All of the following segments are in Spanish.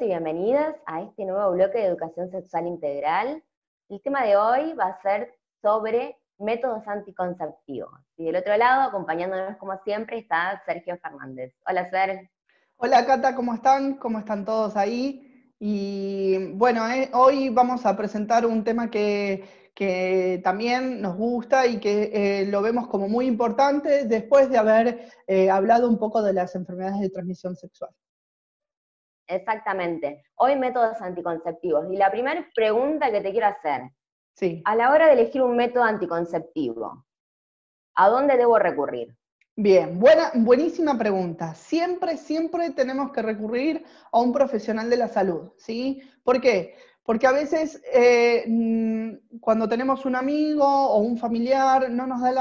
y bienvenidas a este nuevo bloque de Educación Sexual Integral. El tema de hoy va a ser sobre métodos anticonceptivos. Y del otro lado, acompañándonos como siempre, está Sergio Fernández. Hola, Ser. Hola Cata, ¿cómo están? ¿Cómo están todos ahí? Y bueno, hoy vamos a presentar un tema que también nos gusta y que lo vemos como muy importante después de haber hablado un poco de las enfermedades de transmisión sexual. Exactamente. Hoy métodos anticonceptivos. Y la primera pregunta que te quiero hacer, Sí. a la hora de elegir un método anticonceptivo, ¿a dónde debo recurrir? Bien, buenísima pregunta. Siempre tenemos que recurrir a un profesional de la salud, ¿sí? ¿Por qué? Porque a veces cuando tenemos un amigo o un familiar no nos da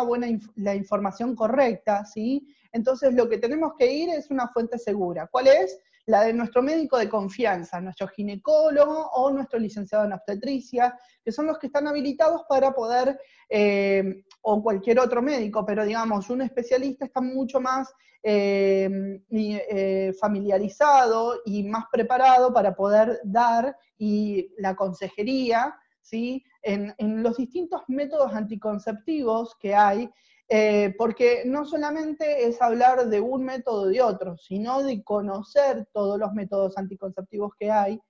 la información correcta, ¿sí? Entonces lo que tenemos que ir es una fuente segura. ¿Cuál es? La de nuestro médico de confianza, nuestro ginecólogo o nuestro licenciado en obstetricia, que son los que están habilitados para poder, o cualquier otro médico, pero digamos, un especialista está mucho más familiarizado y más preparado para poder dar y la consejería, ¿sí? en los distintos métodos anticonceptivos que hay, porque no solamente es hablar de un método o de otro, sino de conocer todos los métodos anticonceptivos que hay,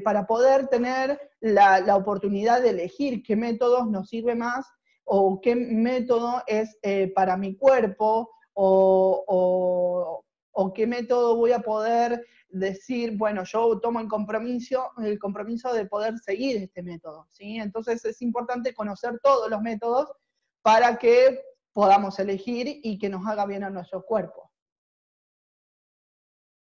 para poder tener la oportunidad de elegir qué métodos nos sirve más o qué método es para mi cuerpo o qué método voy a poder decir, bueno, yo tomo el compromiso de poder seguir este método, ¿sí? Entonces es importante conocer todos los métodos para que podamos elegir y que nos haga bien a nuestro cuerpo.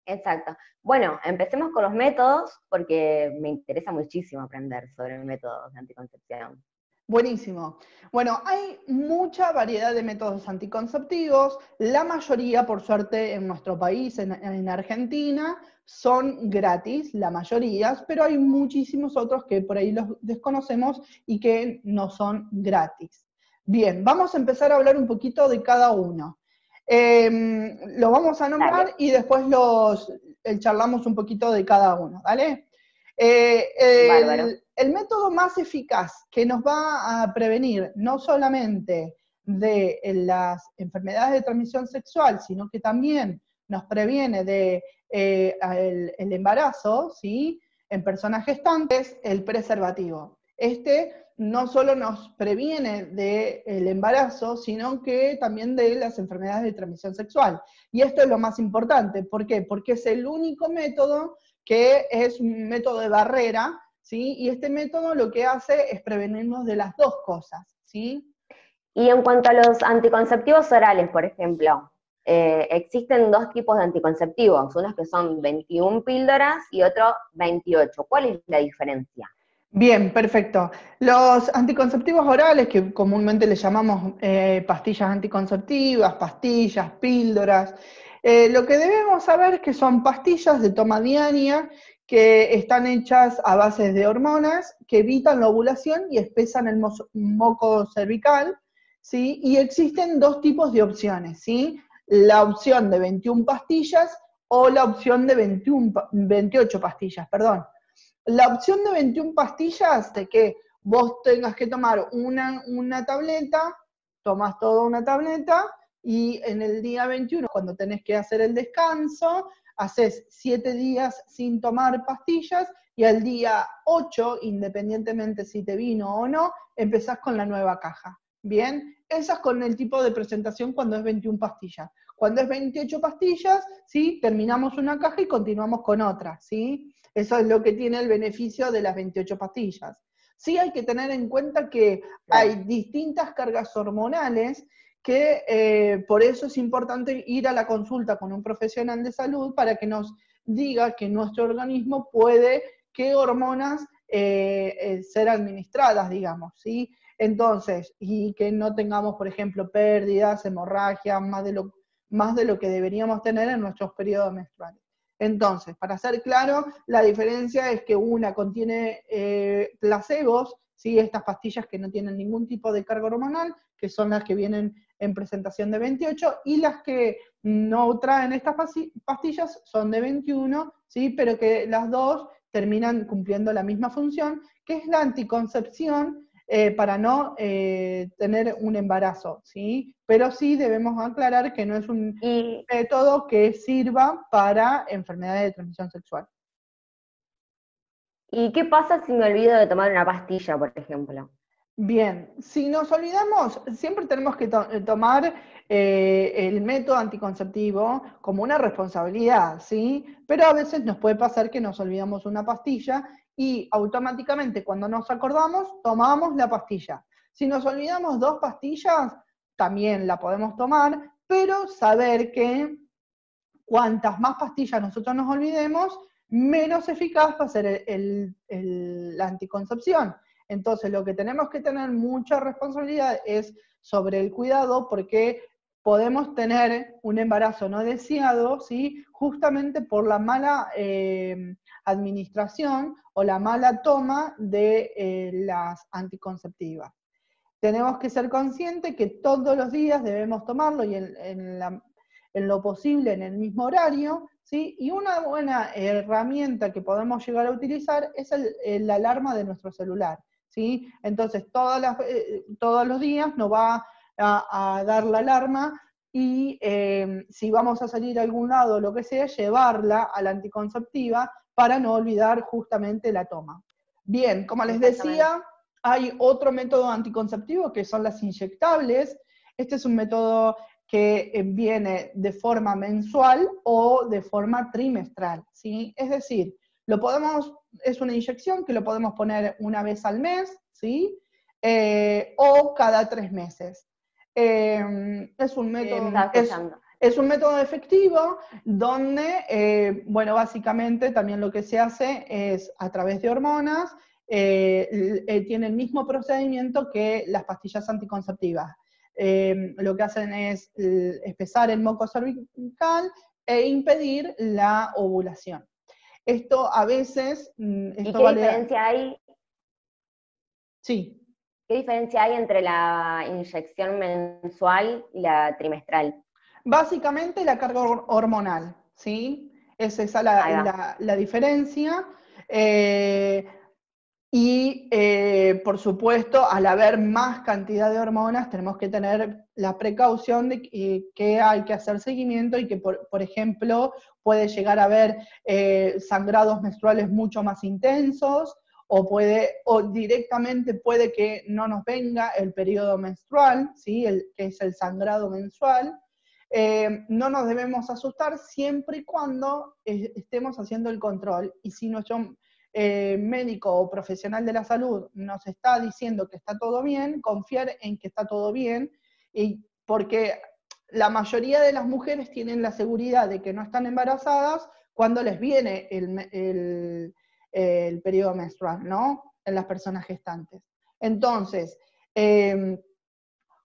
Exacto. Bueno, empecemos con los métodos, porque me interesa muchísimo aprender sobre métodos de anticoncepción. Buenísimo. Bueno, hay mucha variedad de métodos anticonceptivos. La mayoría, por suerte, en nuestro país, en Argentina, son gratis, la mayoría, pero hay muchísimos otros que por ahí los desconocemos y que no son gratis. Bien, vamos a empezar a hablar un poquito de cada uno. Los vamos a nombrar. Dale. Y después charlamos un poquito de cada uno, ¿vale? Bárbaro. El método más eficaz que nos va a prevenir no solamente de las enfermedades de transmisión sexual, sino que también nos previene de el embarazo, ¿sí? En personas gestantes, el preservativo. Este no solo nos previene del embarazo, sino que también de las enfermedades de transmisión sexual. Y esto es lo más importante. ¿Por qué? Porque es el único método que es un método de barrera, ¿sí? Y este método lo que hace es prevenirnos de las dos cosas, ¿sí? Y en cuanto a los anticonceptivos orales, por ejemplo, existen dos tipos de anticonceptivos, unos que son 21 píldoras y otros 28. ¿Cuál es la diferencia? Bien, perfecto. Los anticonceptivos orales, que comúnmente le llamamos pastillas anticonceptivas, pastillas, píldoras, lo que debemos saber es que son pastillas de toma diaria que están hechas a base de hormonas que evitan la ovulación y espesan el moco cervical, ¿sí? Y existen dos tipos de opciones, ¿sí? La opción de 21 pastillas o la opción de 28 pastillas, perdón. La opción de 21 pastillas, de que vos tengas que tomar una tableta, tomas toda una tableta, y en el día 21, cuando tenés que hacer el descanso, haces 7 días sin tomar pastillas, y al día 8, independientemente si te vino o no, empezás con la nueva caja. Bien, esa es con el tipo de presentación cuando es 21 pastillas. Cuando es 28 pastillas, ¿sí? Terminamos una caja y continuamos con otra, ¿sí? Eso es lo que tiene el beneficio de las 28 pastillas. Sí hay que tener en cuenta que Claro. hay distintas cargas hormonales que por eso es importante ir a la consulta con un profesional de salud para que nos diga que nuestro organismo puede, qué hormonas ser administradas, digamos, ¿sí? Entonces, y que no tengamos, por ejemplo, pérdidas, hemorragias, más de lo que deberíamos tener en nuestros periodos menstruales. Entonces, para ser claro, la diferencia es que una contiene placebos ¿sí? Estas pastillas que no tienen ningún tipo de carga hormonal, que son las que vienen en presentación de 28, y las que no traen estas pastillas son de 21, ¿sí? Pero que las dos terminan cumpliendo la misma función, que es la anticoncepción para no tener un embarazo, ¿sí? Pero sí debemos aclarar que no es un Y, método que sirva para enfermedades de transmisión sexual. ¿Y qué pasa si me olvido de tomar una pastilla, por ejemplo? Bien, si nos olvidamos, siempre tenemos que tomar el método anticonceptivo como una responsabilidad, ¿sí? Pero a veces nos puede pasar que nos olvidamos una pastilla y automáticamente cuando nos acordamos, tomamos la pastilla. Si nos olvidamos 2 pastillas, también la podemos tomar, pero saber que cuantas más pastillas nosotros nos olvidemos, menos eficaz va a ser la anticoncepción. Entonces, lo que tenemos que tener mucha responsabilidad es sobre el cuidado, porque podemos tener un embarazo no deseado, ¿sí? Justamente por la mala administración o la mala toma de las anticonceptivas. Tenemos que ser conscientes que todos los días debemos tomarlo y en lo posible en el mismo horario, ¿sí? Y una buena herramienta que podemos llegar a utilizar es la alarma de nuestro celular, ¿sí? Entonces todos los días nos va a dar la alarma y si vamos a salir a algún lado o lo que sea, llevarla a la anticonceptiva para no olvidar justamente la toma. Bien, como les Exactamente. decía, hay otro método anticonceptivo que son las inyectables. Este es un método que viene de forma mensual o de forma trimestral, ¿sí? Es decir, es una inyección que lo podemos poner una vez al mes, ¿sí? O cada 3 meses. Es un método, Estaba escuchando. es un método efectivo donde, bueno, básicamente también lo que se hace es a través de hormonas, tiene el mismo procedimiento que las pastillas anticonceptivas. Lo que hacen es espesar el moco cervical e impedir la ovulación. Esto a veces, ¿Y esto vale, sí, qué diferencia hay entre la inyección mensual y la trimestral? básicamente la carga hormonal, ¿sí? Es esa Ahí va. la diferencia. Eh, por supuesto, al haber más cantidad de hormonas, tenemos que tener la precaución de que hay que hacer seguimiento y que, por ejemplo, puede llegar a haber sangrados menstruales mucho más intensos, o directamente puede que no nos venga el periodo menstrual, ¿sí? Que es el sangrado mensual. No nos debemos asustar siempre y cuando estemos haciendo el control. Y si nuestro médico o profesional de la salud nos está diciendo que está todo bien, confiar en que está todo bien, y porque la mayoría de las mujeres tienen la seguridad de que no están embarazadas cuando les viene el periodo menstrual, ¿no? En las personas gestantes. Entonces,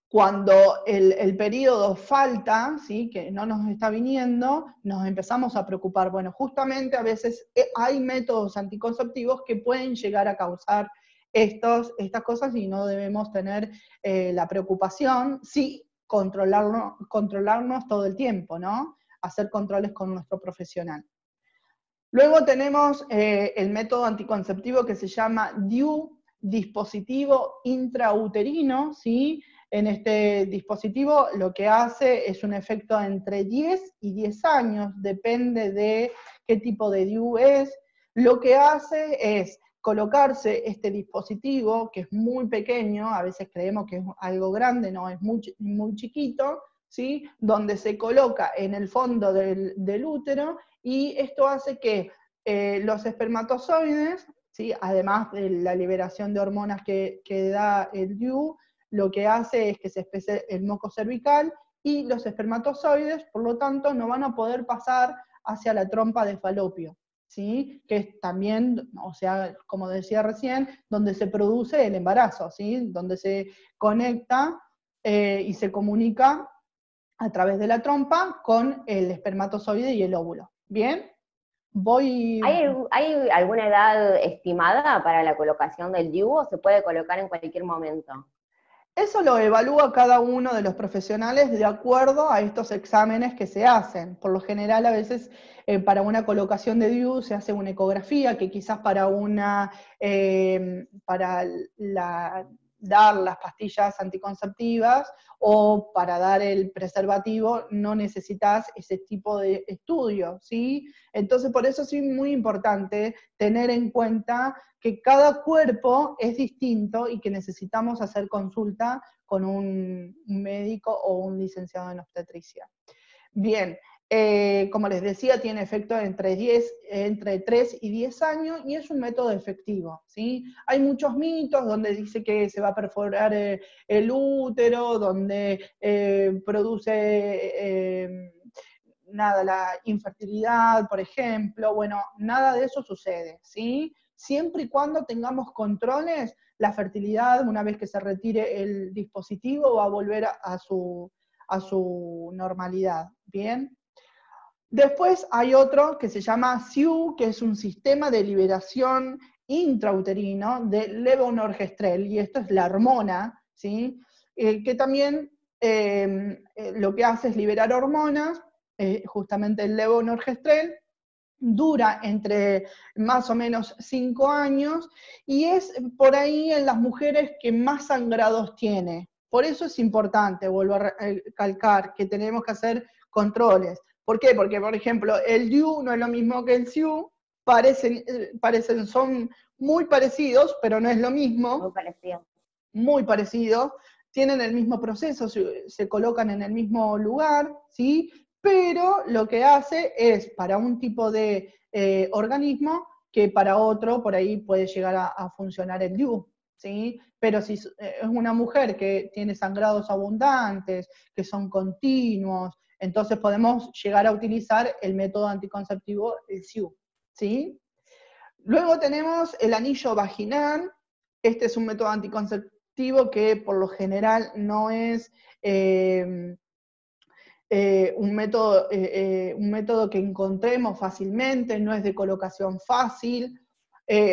cuando el periodo falta, ¿sí? Que no nos está viniendo, nos empezamos a preocupar. Bueno, justamente a veces hay métodos anticonceptivos que pueden llegar a causar estas cosas y no debemos tener la preocupación, sí, controlarnos todo el tiempo, ¿no? Hacer controles con nuestro profesional. Luego tenemos el método anticonceptivo que se llama DIU, dispositivo intrauterino, ¿sí? En este dispositivo lo que hace es un efecto entre 10 y 10 años, depende de qué tipo de DIU es. Lo que hace es colocarse este dispositivo, que es muy pequeño, a veces creemos que es algo grande, no, es muy, muy chiquito, ¿sí? Donde se coloca en el fondo del útero, y esto hace que los espermatozoides, ¿sí? Además de la liberación de hormonas que da el DIU, lo que hace es que se espese el moco cervical y los espermatozoides, por lo tanto, no van a poder pasar hacia la trompa de falopio, ¿sí? Que es también, o sea, como decía recién, donde se produce el embarazo, ¿sí? Donde se conecta y se comunica a través de la trompa con el espermatozoide y el óvulo. ¿Bien? voy... ¿Hay alguna edad estimada para la colocación del DIU o se puede colocar en cualquier momento? Eso lo evalúa cada uno de los profesionales de acuerdo a estos exámenes que se hacen. Por lo general, a veces para una colocación de DIU se hace una ecografía, que quizás dar las pastillas anticonceptivas o para dar el preservativo no necesitas ese tipo de estudio, ¿sí? Entonces, por eso es muy importante tener en cuenta que cada cuerpo es distinto y que necesitamos hacer consulta con un médico o un licenciado en obstetricia. Bien, como les decía, tiene efecto entre 3 y 10 años y es un método efectivo, ¿sí? Hay muchos mitos donde dice que se va a perforar el útero, donde produce la infertilidad, por ejemplo. Bueno, nada de eso sucede, ¿sí? Siempre y cuando tengamos controles, la fertilidad, una vez que se retire el dispositivo, va a volver a su normalidad, ¿bien? Después hay otro que se llama SIU, que es un sistema de liberación intrauterino de levonorgestrel, y esto es la hormona, ¿sí? Que también lo que hace es liberar hormonas, justamente el levonorgestrel, dura entre más o menos 5 años, y es por ahí en las mujeres que más sangrados tiene. Por eso es importante, vuelvo a recalcar, que tenemos que hacer controles. ¿Por qué? Porque, por ejemplo, el DIU no es lo mismo que el SIU, son muy parecidos, pero no es lo mismo. Muy parecido. Muy parecidos, tienen el mismo proceso, se colocan en el mismo lugar, ¿sí? Pero lo que hace es para un tipo de organismo que para otro por ahí puede llegar a funcionar el DIU, ¿sí? Pero si es una mujer que tiene sangrados abundantes, que son continuos, entonces podemos llegar a utilizar el método anticonceptivo, el SIU, ¿sí? Luego tenemos el anillo vaginal. Este es un método anticonceptivo que por lo general no es un método que encontremos fácilmente, no es de colocación fácil,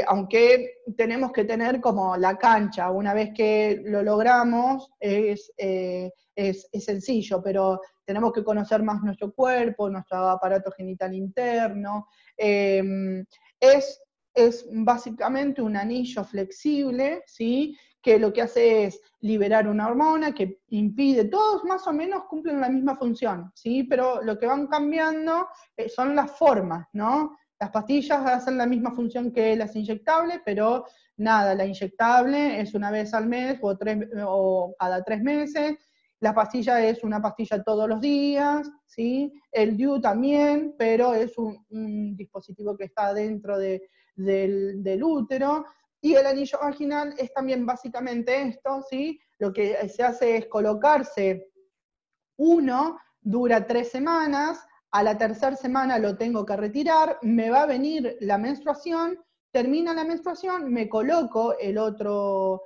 aunque tenemos que tener como la cancha. Una vez que lo logramos es sencillo, pero tenemos que conocer más nuestro cuerpo, nuestro aparato genital interno. Es básicamente un anillo flexible, ¿sí? Que lo que hace es liberar una hormona que impide, todos más o menos cumplen la misma función, ¿sí? Pero lo que van cambiando son las formas, ¿no? Las pastillas hacen la misma función que las inyectables, pero nada, la inyectable es una vez al mes o cada 3 meses, la pastilla es una pastilla todos los días, ¿sí? El DIU también, pero es un dispositivo que está dentro del útero, y el anillo vaginal es también básicamente esto, ¿sí? Lo que se hace es colocarse uno, dura 3 semanas, a la tercera semana lo tengo que retirar, me va a venir la menstruación, termina la menstruación, me coloco el otro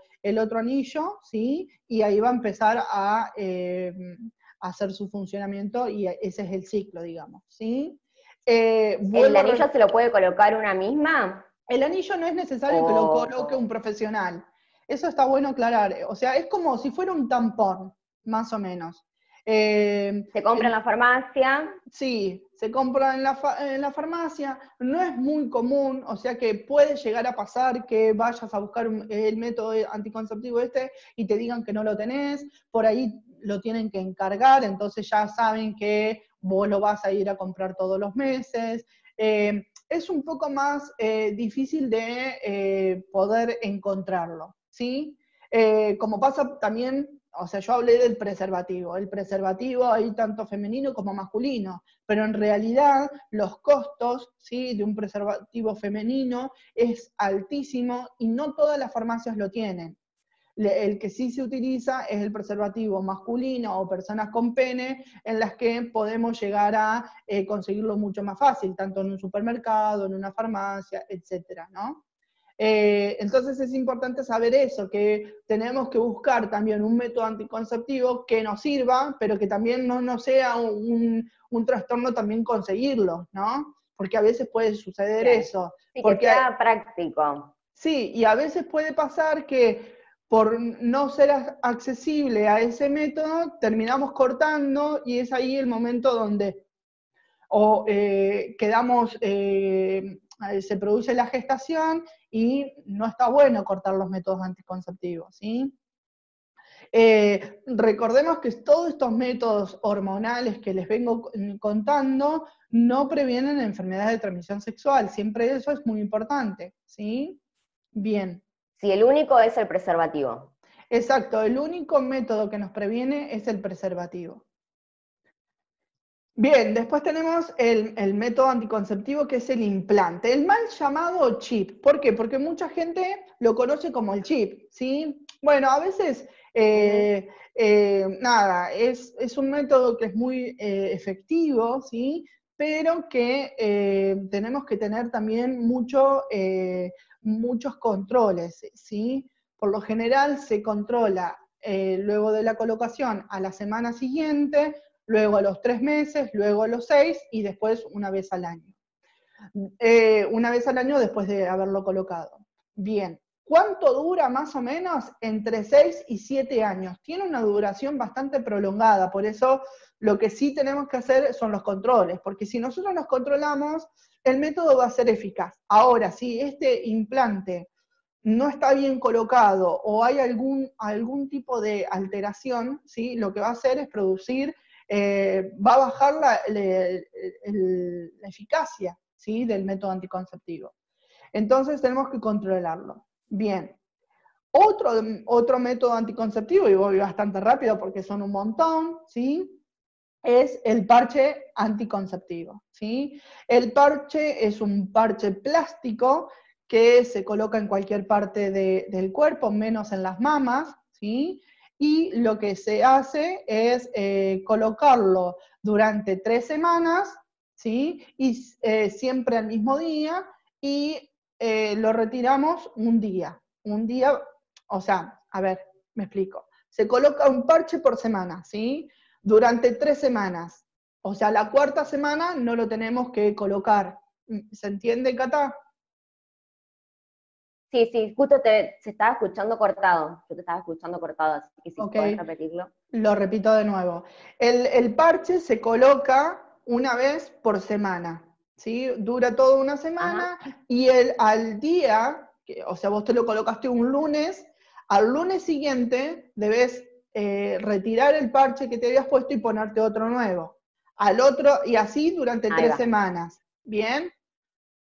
anillo, ¿sí? Y ahí va a empezar a hacer su funcionamiento, y ese es el ciclo, digamos, ¿sí? ¿El anillo se lo puede colocar una misma? El anillo no es necesario que lo coloque un profesional. Eso está bueno aclarar. O sea, es como si fuera un tampón, más o menos. ¿Se compra en la farmacia? Sí, se compra en la farmacia. No es muy común, o sea que puede llegar a pasar que vayas a buscar el método anticonceptivo y te digan que no lo tenés. Por ahí lo tienen que encargar, entonces ya saben que vos lo vas a ir a comprar todos los meses. Es un poco más difícil de poder encontrarlo, ¿sí? Como pasa también, o sea, yo hablé del preservativo. El preservativo hay tanto femenino como masculino, pero en realidad los costos, ¿sí?, de un preservativo femenino es altísimo y no todas las farmacias lo tienen. El que sí se utiliza es el preservativo masculino o personas con pene, en las que podemos llegar a conseguirlo mucho más fácil, tanto en un supermercado, en una farmacia, etcétera, ¿no? Entonces es importante saber eso, que tenemos que buscar también un método anticonceptivo que nos sirva, pero que también no sea un trastorno también conseguirlo, ¿no? porque a veces puede suceder Claro. eso. Sí, que Porque, sea práctico. sí, y a veces puede pasar que por no ser accesible a ese método, terminamos cortando y es ahí el momento donde quedamos, se produce la gestación y no está bueno cortar los métodos anticonceptivos, ¿sí? Recordemos que todos estos métodos hormonales que les vengo contando no previenen enfermedades de transmisión sexual, siempre eso es muy importante, ¿sí? Bien. Si el único es el preservativo. Exacto, el único método que nos previene es el preservativo. Bien, después tenemos el método anticonceptivo que es el implante, el mal llamado chip. ¿Por qué? Porque mucha gente lo conoce como el chip, ¿sí? Bueno, a veces, nada, es un método que es muy efectivo, ¿sí? Pero que tenemos que tener también muchos controles, ¿sí? Por lo general se controla luego de la colocación a la semana siguiente, luego a los 3 meses, luego a los 6 y después una vez al año. Una vez al año después de haberlo colocado. Bien, ¿cuánto dura más o menos? Entre 6 y 7 años. Tiene una duración bastante prolongada, por eso lo que sí tenemos que hacer son los controles, porque si nosotros nos controlamos, el método va a ser eficaz. Ahora, si este implante no está bien colocado o hay algún tipo de alteración, ¿sí? Lo que va a hacer es producir, va a bajar la eficacia, ¿sí? Del método anticonceptivo. Entonces tenemos que controlarlo. Bien. Otro método anticonceptivo, y voy bastante rápido porque son un montón, ¿sí? Es el parche anticonceptivo, ¿sí? El parche es un parche plástico que se coloca en cualquier parte del cuerpo, menos en las mamas, ¿sí? Y lo que se hace es colocarlo durante 3 semanas, ¿sí? Y siempre al mismo día, y lo retiramos un día. Un día, o sea, a ver, me explico. Se coloca un parche por semana, ¿sí? Durante 3 semanas. O sea, la cuarta semana no lo tenemos que colocar. ¿Se entiende, Cata? Sí, sí, justo se estaba escuchando cortado. Yo te estaba escuchando cortado, así que si Ok, podés repetirlo. lo repito de nuevo. El parche se coloca una vez por semana, ¿sí? Dura toda una Ajá, semana y al día, o sea, vos te lo colocaste un lunes, al lunes siguiente debes retirar el parche que te habías puesto y ponerte otro nuevo. Al otro, y así durante ahí 3 va. semanas, ¿bien?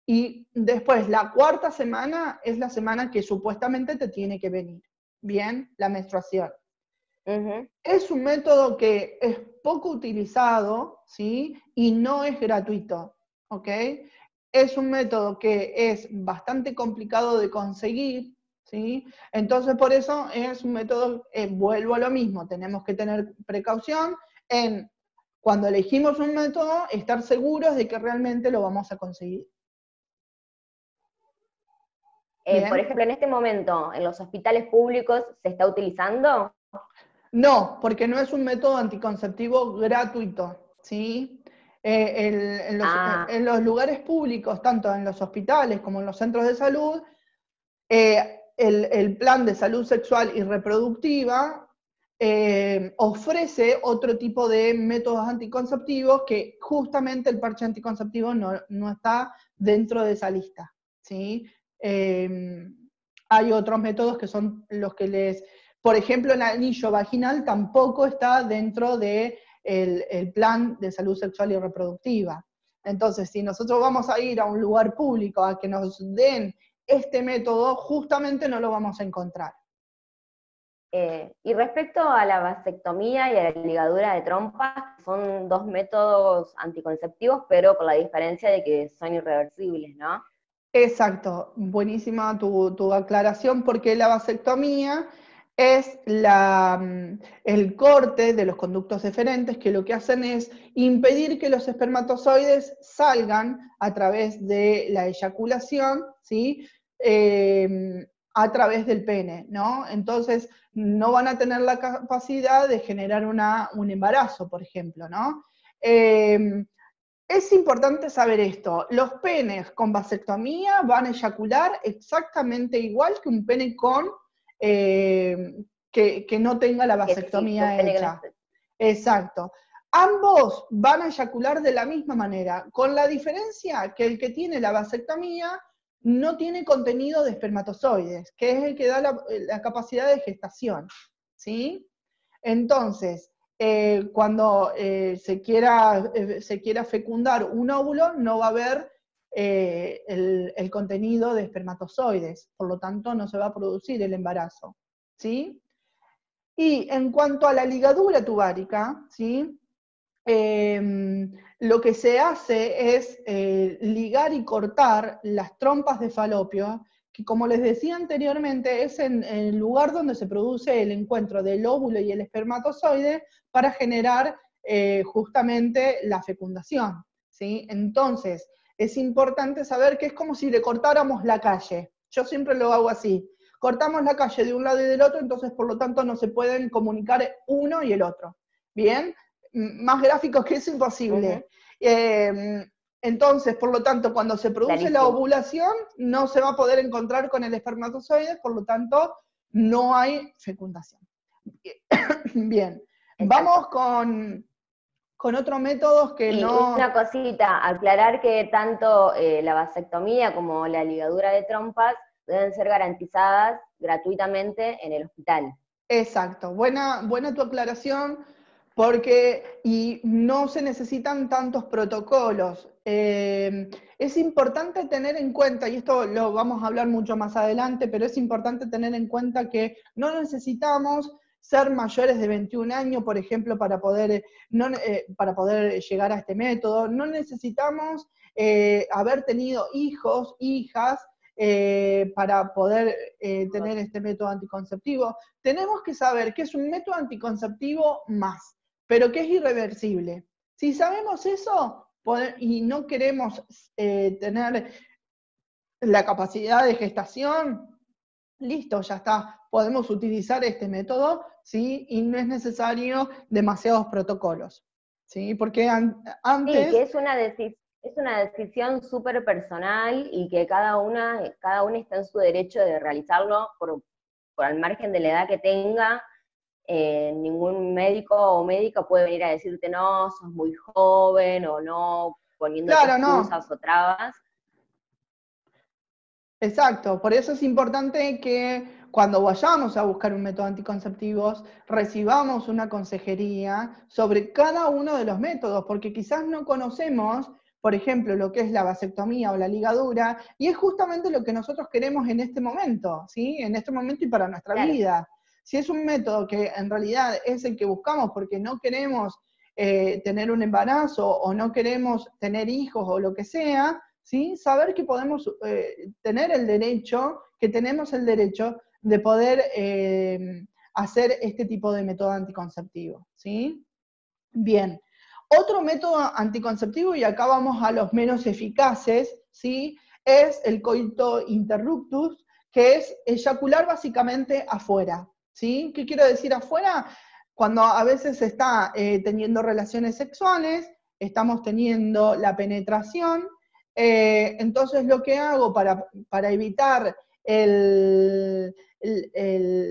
Y después, la cuarta semana es la semana que supuestamente te tiene que venir, ¿bien? La menstruación. Ujú. Es un método que es poco utilizado, ¿sí? Y no es gratuito, ¿ok? Es un método que es bastante complicado de conseguir, ¿sí? Entonces, por eso es un método, vuelvo a lo mismo, tenemos que tener precaución en, cuando elegimos un método, estar seguros de que realmente lo vamos a conseguir. Por ¿Bien? ejemplo, en este momento, en los hospitales públicos se está utilizando. No, porque no es un método anticonceptivo gratuito, ¿sí? Ah, En los lugares públicos, tanto en los hospitales como en los centros de salud, el plan de salud sexual y reproductiva ofrece otro tipo de métodos anticonceptivos que justamente el parche anticonceptivo no está dentro de esa lista, ¿sí? Hay otros métodos que son los que por ejemplo, el anillo vaginal tampoco está dentro de el plan de salud sexual y reproductiva. Entonces, si nosotros vamos a ir a un lugar público a que nos den este método, justamente no lo vamos a encontrar. y respecto a la vasectomía y a la ligadura de trompas, son dos métodos anticonceptivos, pero con la diferencia de que son irreversibles, ¿no? Exacto, buenísima tu aclaración, porque la vasectomía es el corte de los conductos eferentes que lo que hacen es impedir que los espermatozoides salgan a través de la eyaculación, ¿sí? A través del pene, ¿no? Entonces no van a tener la capacidad de generar un embarazo, por ejemplo, ¿no? Es importante saber esto, los penes con vasectomía van a eyacular exactamente igual que un pene con que no tenga la vasectomía hecha. Exacto. Ambos van a eyacular de la misma manera, con la diferencia que el que tiene la vasectomía no tiene contenido de espermatozoides, que es el que da la capacidad de gestación, ¿sí? Entonces, cuando se quiera fecundar un óvulo, no va a haber el contenido de espermatozoides, por lo tanto no se va a producir el embarazo, ¿sí? Y en cuanto a la ligadura tubárica, ¿sí? Lo que se hace es ligar y cortar las trompas de falopio, que como les decía anteriormente, es en el lugar donde se produce el encuentro del óvulo y el espermatozoide para generar justamente la fecundación, ¿sí? Entonces, es importante saber que es como si le cortáramos la calle. Yo siempre lo hago así. Cortamos la calle de un lado y del otro, entonces por lo tanto no se pueden comunicar uno y el otro. ¿Bien? Más gráficos que eso, imposible. Entonces, por lo tanto, cuando se produce la ovulación, no se va a poder encontrar con el espermatozoide, por lo tanto, no hay fecundación. Bien, vamos con otros métodos que y no... una cosita, aclarar que tanto la vasectomía como la ligadura de trompas deben ser garantizadas gratuitamente en el hospital. Exacto, buena tu aclaración, porque y no se necesitan tantos protocolos. Es importante tener en cuenta, y esto lo vamos a hablar mucho más adelante, pero es importante tener en cuenta que no necesitamos ser mayores de 21 años, por ejemplo, para poder llegar a este método. No necesitamos haber tenido hijos, hijas, para poder tener este método anticonceptivo. Tenemos que saber que es un método anticonceptivo más, pero que es irreversible. Si sabemos eso y no queremos tener la capacidad de gestación, listo, ya está, podemos utilizar este método, ¿sí? Y no es necesario demasiados protocolos, ¿sí? Porque antes... Sí, que es una decisión súper personal y que cada una está en su derecho de realizarlo por al margen de la edad que tenga. Ningún médico o médica puede venir a decirte no, sos muy joven, o no, poniéndote excusas o trabas. Exacto, por eso es importante que cuando vayamos a buscar un método anticonceptivo, recibamos una consejería sobre cada uno de los métodos, porque quizás no conocemos, por ejemplo, lo que es la vasectomía o la ligadura, y es justamente lo que nosotros queremos en este momento, ¿sí? En este momento y para nuestra vida. Si es un método que en realidad es el que buscamos porque no queremos tener un embarazo o no queremos tener hijos o lo que sea, ¿sí? Saber que podemos tener el derecho, que tenemos el derecho de poder hacer este tipo de método anticonceptivo, ¿sí? Bien. Otro método anticonceptivo, y acá vamos a los menos eficaces, ¿sí? Es el coito interruptus, que es eyacular básicamente afuera, ¿sí? ¿Qué quiero decir afuera? Cuando a veces se está teniendo relaciones sexuales, estamos teniendo la penetración, entonces lo que hago para evitar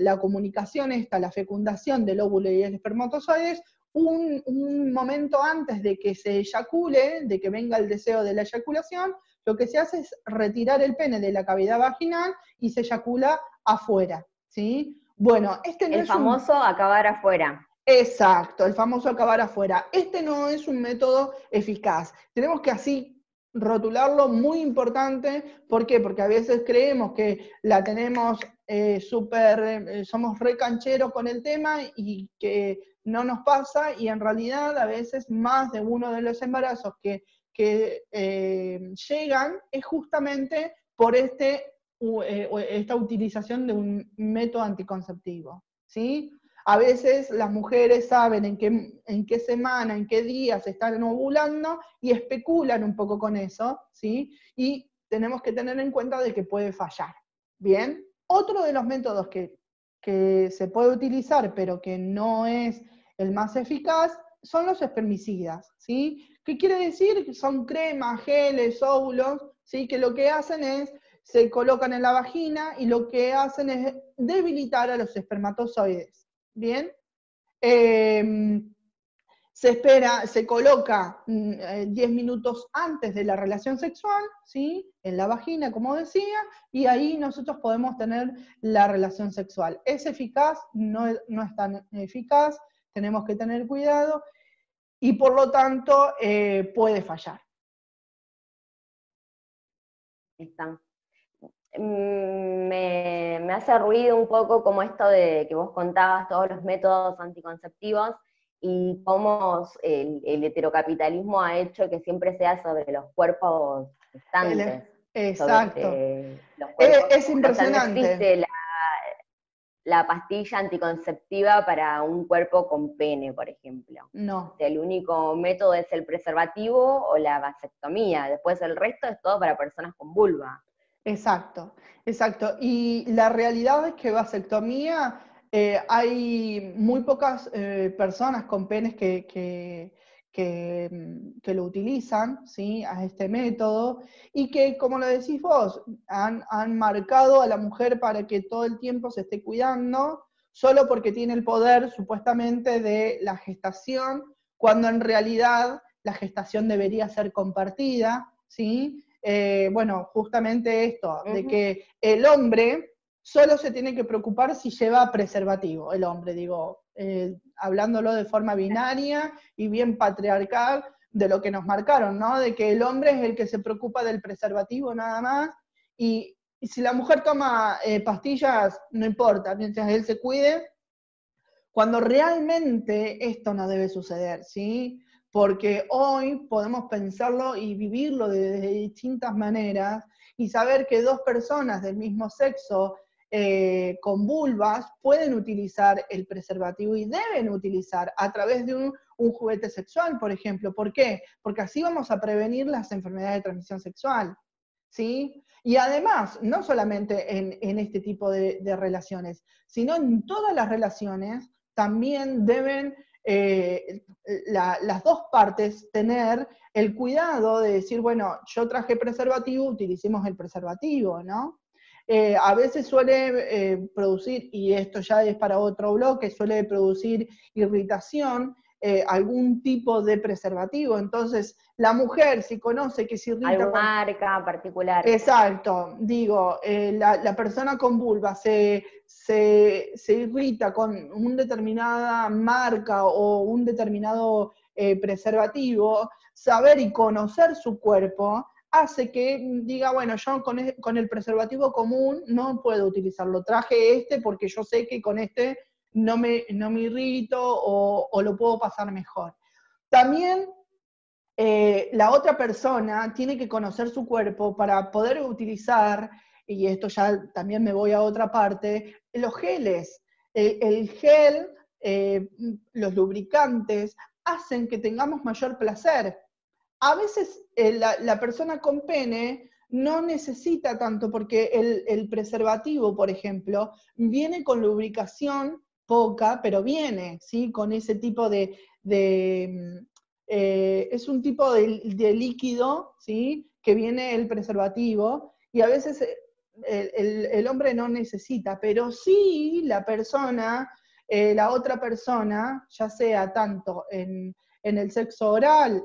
la comunicación la fecundación del óvulo y el espermatozoide, un momento antes de que se eyacule, de que venga el deseo de la eyaculación, lo que se hace es retirar el pene de la cavidad vaginal y se eyacula afuera, ¿sí? Bueno, este no es el famoso acabar afuera. Exacto, el famoso acabar afuera. Este no es un método eficaz. Tenemos que así rotularlo, muy importante. ¿Por qué? Porque a veces creemos que la tenemos somos re cancheros con el tema y que no nos pasa, y en realidad a veces más de uno de los embarazos que llegan es justamente por esta utilización de un método anticonceptivo, ¿sí? A veces las mujeres saben en qué semana, en qué día se están ovulando y especulan un poco con eso, ¿sí? Y tenemos que tener en cuenta de que puede fallar, ¿bien? Otro de los métodos que se puede utilizar, pero que no es el más eficaz, son los espermicidas, ¿sí? ¿Qué quiere decir? Que son cremas, geles, óvulos, ¿sí? Que lo que hacen es, se colocan en la vagina y lo que hacen es debilitar a los espermatozoides, ¿bien? Se espera, se coloca 10 minutos antes de la relación sexual, ¿sí? En la vagina, como decía, y ahí nosotros podemos tener la relación sexual. ¿Es eficaz? No, no es tan eficaz, tenemos que tener cuidado, y por lo tanto puede fallar. Está. Me hace ruido un poco como esto de que vos contabas todos los métodos anticonceptivos y cómo el heterocapitalismo ha hecho que siempre sea sobre los cuerpos gestantes, Exacto. sobre los cuerpos, Es o sea, no impresionante. existe la pastilla anticonceptiva para un cuerpo con pene, por ejemplo. O No. sea, el único método es el preservativo o la vasectomía, después el resto es todo para personas con vulva. Exacto, exacto. Y la realidad es que vasectomía, hay muy pocas personas con penes que lo utilizan, ¿sí? A este método, y que, como lo decís vos, han marcado a la mujer para que todo el tiempo se esté cuidando, solo porque tiene el poder, supuestamente, de la gestación, cuando en realidad la gestación debería ser compartida, ¿sí? Bueno, justamente esto, de que el hombre solo se tiene que preocupar si lleva preservativo, el hombre, digo, hablándolo de forma binaria y bien patriarcal, de lo que nos marcaron, ¿no? De que el hombre es el que se preocupa del preservativo nada más, y si la mujer toma pastillas, no importa, mientras él se cuide, cuando realmente esto no debe suceder, ¿sí? Porque hoy podemos pensarlo y vivirlo de distintas maneras y saber que dos personas del mismo sexo con vulvas pueden utilizar el preservativo y deben utilizar a través de un juguete sexual, por ejemplo. ¿Por qué? Porque así vamos a prevenir las enfermedades de transmisión sexual, ¿sí? Y además, no solamente en este tipo de relaciones, sino en todas las relaciones, también deben las dos partes tener el cuidado de decir, bueno, yo traje preservativo, utilicemos el preservativo, ¿no? A veces suele producir, y esto ya es para otro bloque, suele producir irritación algún tipo de preservativo. Entonces, la mujer, si conoce que se irrita ¿Alguna con... marca particular? Exacto, digo, la persona con vulva se irrita con una determinada marca o un determinado preservativo, saber y conocer su cuerpo hace que diga, bueno, yo con el preservativo común no puedo utilizarlo, traje este porque yo sé que con este no me irrito o lo puedo pasar mejor. También la otra persona tiene que conocer su cuerpo para poder utilizar, y esto ya también me voy a otra parte, los geles. El gel, los lubricantes, hacen que tengamos mayor placer. A veces la persona con pene no necesita tanto, porque el preservativo, por ejemplo, viene con lubricación poca, pero viene, ¿sí? Con ese tipo es un tipo de líquido, ¿sí? Que viene el preservativo, y a veces el hombre no necesita, pero sí la persona, la otra persona, ya sea tanto en el sexo oral,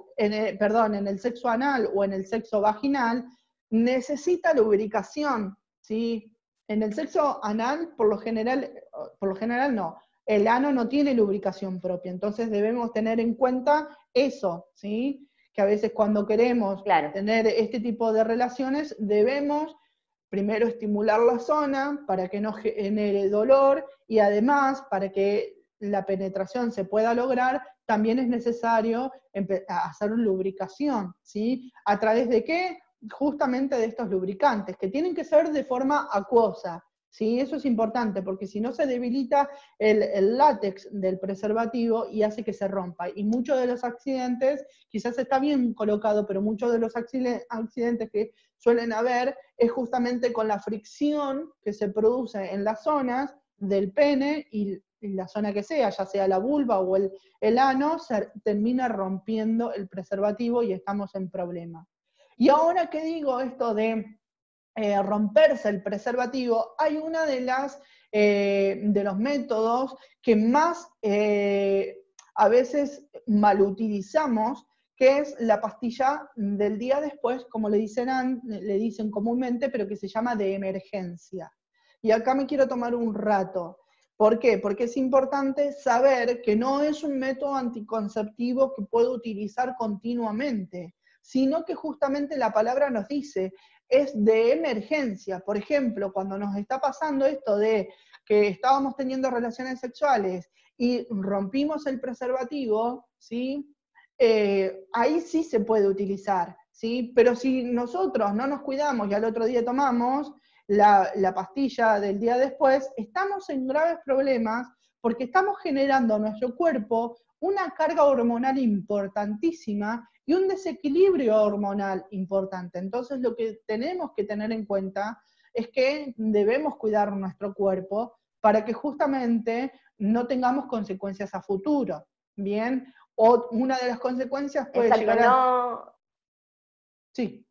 perdón, en el sexo anal o en el sexo vaginal, necesita lubricación, ¿sí? En el sexo anal, por lo general no, el ano no tiene lubricación propia, entonces debemos tener en cuenta eso, ¿sí? Que a veces cuando queremos tener este tipo de relaciones, debemos primero estimular la zona para que no genere dolor, y además para que la penetración se pueda lograr, también es necesario hacer lubricación, ¿sí? ¿A través de qué? Justamente de estos lubricantes, que tienen que ser de forma acuosa, ¿sí? Eso es importante, porque si no se debilita el látex del preservativo y hace que se rompa. Y muchos de los accidentes, quizás está bien colocado, pero muchos de los accidentes que suelen haber es justamente con la fricción que se produce en las zonas del pene y la zona que sea, ya sea la vulva o el ano, se termina rompiendo el preservativo y estamos en problemas. Y ahora que digo esto de romperse el preservativo, hay una de los métodos que más a veces malutilizamos, que es la pastilla del día después, como le dicen comúnmente, pero que se llama de emergencia. Y acá me quiero tomar un rato. ¿Por qué? Porque es importante saber que no es un método anticonceptivo que puedo utilizar continuamente, sino que justamente la palabra nos dice, es de emergencia. Por ejemplo, cuando nos está pasando esto de que estábamos teniendo relaciones sexuales y rompimos el preservativo, ¿sí? Ahí sí se puede utilizar, ¿sí? Pero si nosotros no nos cuidamos y al otro día tomamos la pastilla del día después, estamos en graves problemas porque estamos generando en nuestro cuerpo una carga hormonal importantísima y un desequilibrio hormonal importante. Entonces lo que tenemos que tener en cuenta es que debemos cuidar nuestro cuerpo para que justamente no tengamos consecuencias a futuro, ¿bien? O una de las consecuencias puede Exacto, llegar a... Sí.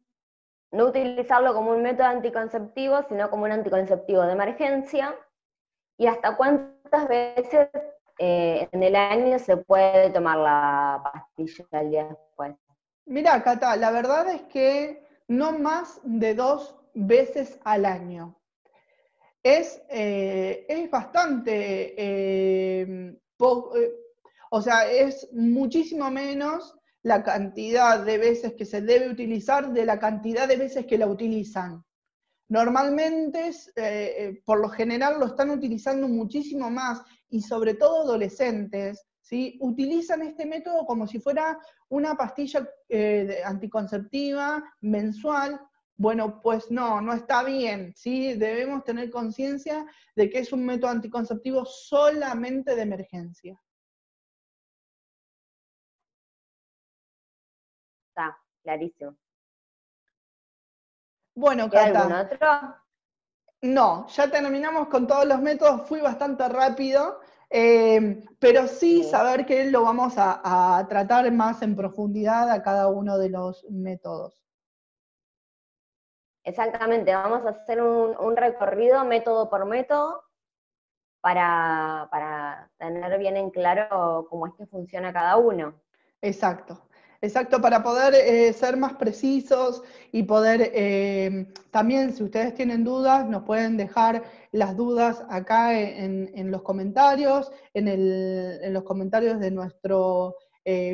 no utilizarlo como un método anticonceptivo, sino como un anticonceptivo de emergencia. ¿Y hasta cuántas veces en el año se puede tomar la pastilla el día después? Mira, Cata, la verdad es que no más de 2 veces al año. Es bastante, o sea, es muchísimo menos la cantidad de veces que se debe utilizar de la cantidad de veces que la utilizan. Normalmente, por lo general, lo están utilizando muchísimo más, y sobre todo adolescentes, ¿sí? Utilizan este método como si fuera una pastilla anticonceptiva mensual. Bueno, pues no, no está bien, ¿sí? Debemos tener conciencia de que es un método anticonceptivo solamente de emergencia. Está, clarísimo. Bueno, ¿Queda algún Cata, otro? no, ya terminamos con todos los métodos, fui bastante rápido, pero sí Sí. saber que lo vamos a tratar más en profundidad a cada uno de los métodos. Exactamente, vamos a hacer un recorrido método por método para tener bien en claro cómo es que funciona cada uno. Exacto, exacto, para poder ser más precisos y poder también, si ustedes tienen dudas, nos pueden dejar las dudas acá en los comentarios, en los comentarios de nuestro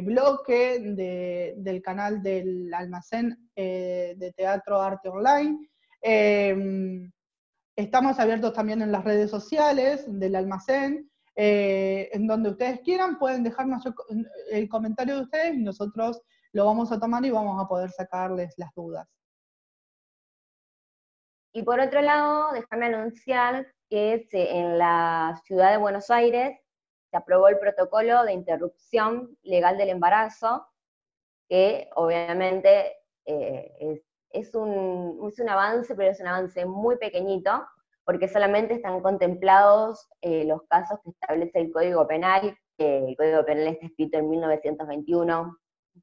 bloque del canal del almacén de teatro Arte Online. Estamos abiertos también en las redes sociales del almacén, en donde ustedes quieran, pueden dejarnos el comentario de ustedes y nosotros lo vamos a tomar y vamos a poder sacarles las dudas. Y por otro lado, déjame anunciar que en la ciudad de Buenos Aires se aprobó el protocolo de interrupción legal del embarazo, que obviamente es un avance, pero es un avance muy pequeñito, porque solamente están contemplados los casos que establece el Código Penal, que el Código Penal está escrito en 1921,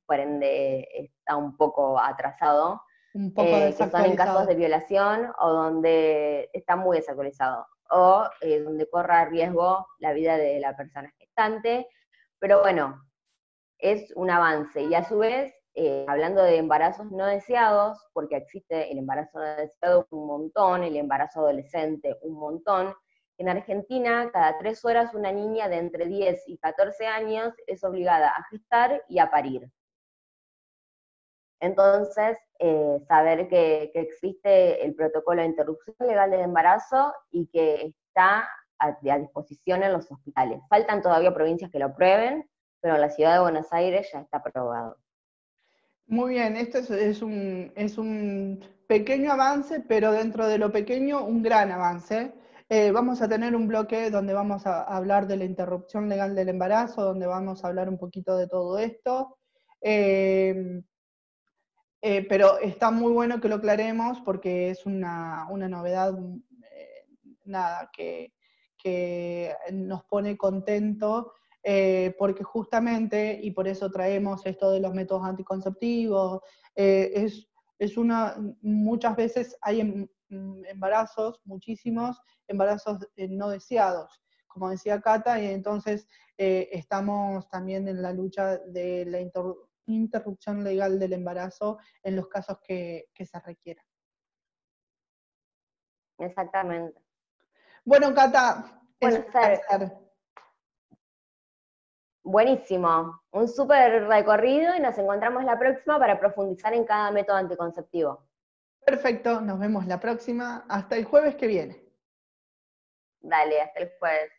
por ende está un poco atrasado, Un poco que son en casos de desactualizado. violación o donde está muy desactualizado, o donde corra riesgo la vida de la persona gestante, pero bueno, es un avance. Y a su vez, hablando de embarazos no deseados, porque existe el embarazo no deseado un montón, el embarazo adolescente un montón, en Argentina, cada 3 horas una niña de entre 10 y 14 años es obligada a gestar y a parir. Entonces, saber que existe el protocolo de interrupción legal del embarazo y que está a disposición en los hospitales. Faltan todavía provincias que lo aprueben, pero en la ciudad de Buenos Aires ya está aprobado. Muy bien, este es un pequeño avance, pero dentro de lo pequeño, un gran avance. Vamos a tener un bloque donde vamos a hablar de la interrupción legal del embarazo, donde vamos a hablar un poquito de todo esto. Pero está muy bueno que lo aclaremos porque es una novedad, nada, que que nos pone contento, porque justamente, y por eso traemos esto de los métodos anticonceptivos, muchas veces hay embarazos, muchísimos embarazos no deseados, como decía Cata, y entonces estamos también en la lucha de la interrupción legal del embarazo en los casos que se requieran. Exactamente. Bueno, Cata, es Bueno, un Ser, placer. buenísimo. Un súper recorrido y nos encontramos la próxima para profundizar en cada método anticonceptivo. Perfecto, nos vemos la próxima. Hasta el jueves que viene. Dale, hasta el jueves.